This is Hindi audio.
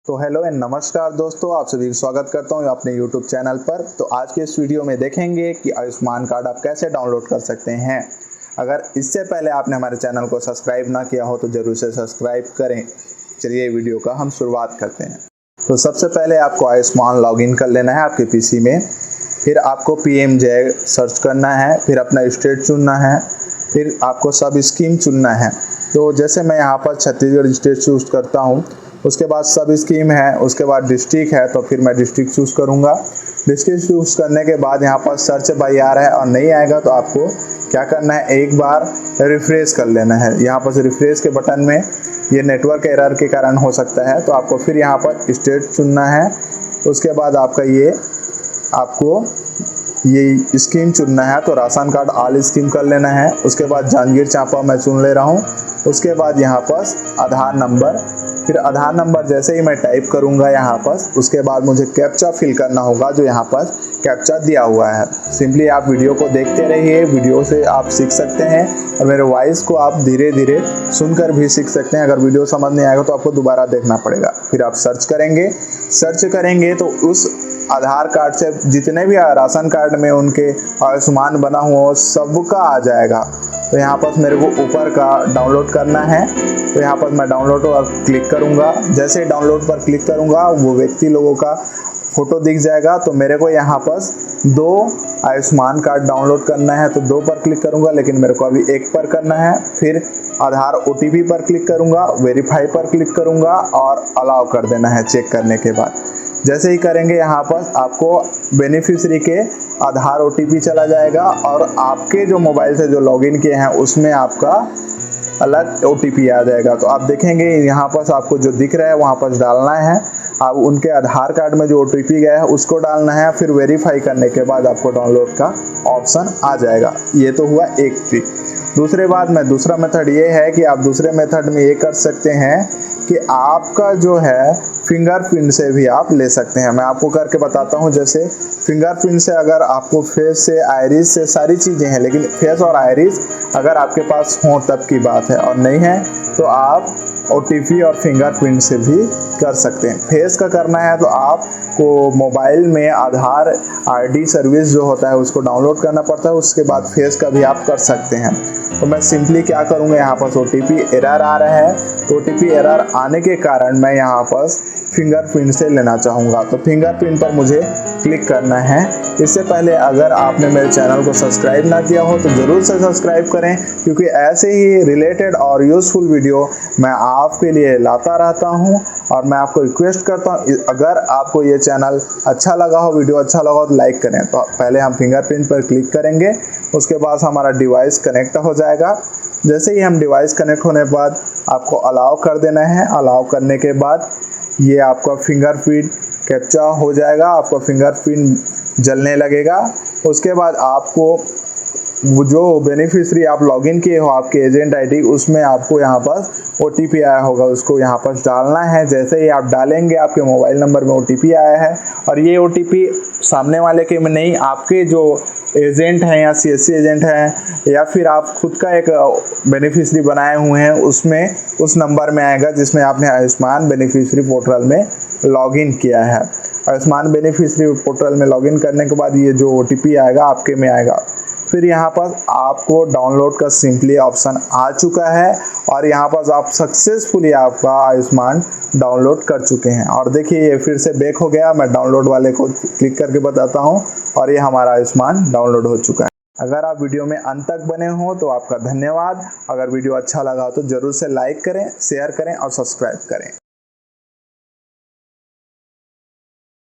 तो हेलो एंड नमस्कार दोस्तों, आप सभी का स्वागत करता हूँ अपने YouTube चैनल पर। तो आज के इस वीडियो में देखेंगे कि आयुष्मान कार्ड आप कैसे डाउनलोड कर सकते हैं। अगर इससे पहले आपने हमारे चैनल को सब्सक्राइब ना किया हो तो ज़रूर से सब्सक्राइब करें। चलिए वीडियो का हम शुरुआत करते हैं। तो सबसे पहले आपको आयुष्मान लॉगिन कर लेना है आपके PC में। फिर आपको PMJAY सर्च करना है, फिर अपना स्टेट चुनना है, फिर आपको सब स्कीम चुनना है। तो जैसे मैं यहाँ पर छत्तीसगढ़ स्टेट चूज़ करता हूँ, उसके बाद सब स्कीम है, उसके बाद डिस्ट्रिक्ट है, तो फिर मैं डिस्ट्रिक्ट चूज़ करूँगा। डिस्ट्रिक्ट चूज़ करने के बाद यहाँ पर सर्च बाई आ रहा है और नहीं आएगा तो आपको क्या करना है, एक बार रिफ्रेश कर लेना है। यहाँ पर रिफ्रेश के बटन में ये नेटवर्क एरर के कारण हो सकता है, तो आपको फिर यहाँ पर स्टेट चुनना है। उसके बाद आपको ये स्कीम चुनना है, तो राशन कार्ड ऑल स्कीम कर लेना है। उसके बाद जांजगीर चांपा मैं चुन ले रहा हूँ। उसके बाद यहाँ पर आधार नंबर, फिर आधार नंबर जैसे ही मैं टाइप करूँगा यहाँ पर, उसके बाद मुझे कैप्चा फिल करना होगा जो यहाँ पर कैप्चा दिया हुआ है। सिंपली आप वीडियो को देखते रहिए, वीडियो से आप सीख सकते हैं और मेरे वॉइस को आप धीरे धीरे सुनकर भी सीख सकते हैं। अगर वीडियो समझ नहीं आएगा तो आपको दोबारा देखना पड़ेगा। फिर आप सर्च करेंगे तो उस आधार कार्ड से जितने भी राशन कार्ड में उनके आयुष्मान बना हुआ हो सबका आ जाएगा। तो यहाँ पर मेरे को ऊपर का डाउनलोड करना है, तो यहाँ पर मैं डाउनलोड पर क्लिक करूँगा। जैसे ही डाउनलोड पर क्लिक करूँगा वो व्यक्ति लोगों का फ़ोटो दिख जाएगा। तो मेरे को यहाँ पर 2 आयुष्मान कार्ड डाउनलोड करना है, तो 2 पर क्लिक करूँगा, लेकिन मेरे को अभी 1 पर करना है। फिर आधार OTP पर क्लिक करूँगा, वेरीफाई पर क्लिक करूँगा और अलाउ कर देना है चेक करने के बाद। जैसे ही करेंगे यहाँ पर आपको बेनिफिशरी के आधार OTP चला जाएगा और आपके जो मोबाइल से जो लॉगिन किए हैं उसमें आपका अलग OTP आ जाएगा। तो आप देखेंगे यहाँ पर आपको जो दिख रहा है वहाँ पर डालना है। आप उनके आधार कार्ड में जो OTP गया है उसको डालना है। फिर वेरीफाई करने के बाद आपको डाउनलोड का ऑप्शन आ जाएगा। ये तो हुआ एक ट्रिक। दूसरा मेथड ये है कि आप दूसरे मेथड में ये कर सकते हैं कि आपका जो है फिंगरप्रिंट से भी आप ले सकते हैं। मैं आपको करके बताता हूं। जैसे फिंगरप्रिंट से अगर आपको फेस से, आइरिस से, सारी चीज़ें हैं, लेकिन फेस और आइरिस अगर आपके पास हो तब की बात है, और नहीं है तो आप OTP और फिंगरप्रिंट से भी कर सकते हैं। फेस का करना है तो आपको मोबाइल में आधार ID सर्विस जो होता है उसको डाउनलोड करना पड़ता है, उसके बाद फेस का भी आप कर सकते हैं। तो मैं सिंपली क्या करूँगा, यहाँ पर OTP एरर आ रहा है, तो OTP एरर आने के कारण मैं यहाँ पर फिंगरप्रिंट से लेना चाहूँगा। तो फिंगरप्रिंट पर मुझे क्लिक करना है। इससे पहले अगर आपने मेरे चैनल को सब्सक्राइब ना किया हो तो ज़रूर से सब्सक्राइब करें, क्योंकि ऐसे ही रिलेटेड और यूज़फुल वीडियो मैं आपके लिए लाता रहता हूं। और मैं आपको रिक्वेस्ट करता हूं, अगर आपको ये चैनल अच्छा लगा हो, वीडियो अच्छा लगा हो तो लाइक करें। तो पहले हम फिंगरप्रिंट पर क्लिक करेंगे, उसके बाद हमारा डिवाइस कनेक्ट हो जाएगा। जैसे ही हम डिवाइस कनेक्ट होने के बाद आपको अलाउ कर देना है। अलाउ करने के बाद ये आपका फिंगरप्रिंट कैप्चा हो जाएगा, आपका फिंगरप्रिंट जलने लगेगा। उसके बाद आपको वो जो बेनिफिशरी आप लॉगिन किए हो आपके एजेंट ID, उसमें आपको यहाँ पर OTP आया होगा, उसको यहाँ पर डालना है। जैसे ही आप डालेंगे आपके मोबाइल नंबर में OTP आया है, और ये OTP सामने वाले के में नहीं, आपके जो एजेंट हैं या CSC एजेंट हैं या फिर आप खुद का एक बेनिफिशरी बनाए हुए हैं उसमें उस नंबर में आएगा जिसमें आपने आयुष्मान बेनिफिशरी पोर्टल में लॉगिन किया है। आयुष्मान बेनिफिशरी पोर्टल में लॉगिन करने के बाद ये जो OTP आएगा आपके में आएगा। फिर यहाँ पर आपको डाउनलोड का सिंपली ऑप्शन आ चुका है और यहाँ पर आप सक्सेसफुली आपका आयुष्मान डाउनलोड कर चुके हैं। और देखिए ये फिर से बैक हो गया। मैं डाउनलोड वाले को क्लिक करके बताता हूँ और ये हमारा आयुष्मान डाउनलोड हो चुका है। अगर आप वीडियो में अंत तक बने हो तो आपका धन्यवाद। अगर वीडियो अच्छा लगा तो ज़रूर से लाइक करें, शेयर करें और सब्सक्राइब करें।